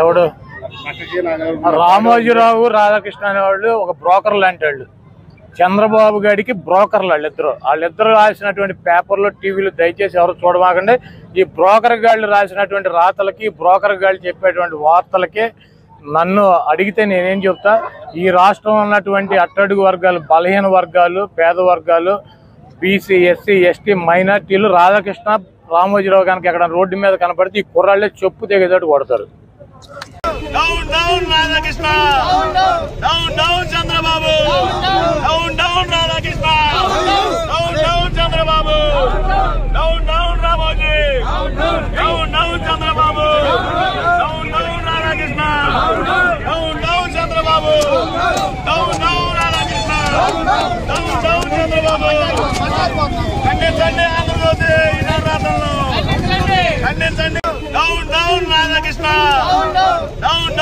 ఎవడు రామోజీరావు రాధాకృష్ణ అనేవాళ్ళు ఒక బ్రోకర్ లాంటి వాళ్ళు. చంద్రబాబు గారికి బ్రోకర్లు వాళ్ళిద్దరు రాసినటువంటి పేపర్లు టీవీలు దయచేసి ఎవరు చూడమాకండి. ఈ బ్రోకర్ గాళ్ళు రాసినటువంటి రాతలకి బ్రోకర్ గాళ్ళు చెప్పేటువంటి వార్తలకి నన్ను అడిగితే నేనేం చెప్తా, ఈ రాష్ట్రంలో ఉన్నటువంటి అట్టడుగు వర్గాలు, బలహీన వర్గాలు, పేద వర్గాలు, బీసీ, ఎస్సీ, ఎస్టీ, మైనార్టీలు రాధాకృష్ణ రామోజీరావు కనుక ఎక్కడ రోడ్డు మీద కనపడితే ఈ కుర్రాళ్ళే చెప్పు తెగేటట్టు కొడతారు. Down down Radhakrishna, down down Chandrababu, down down Radhakrishna, down down Chandrababu, down down Ramoji, down down Chandrababu, down down Radhakrishna, down down Chandrababu, down down Radhakrishna, down down Chandrababu. ఖండించండి ఆంధ్రజ్యోతి రాష్ట్రంలో, ఖండించండి. Down down Radhakrishna, down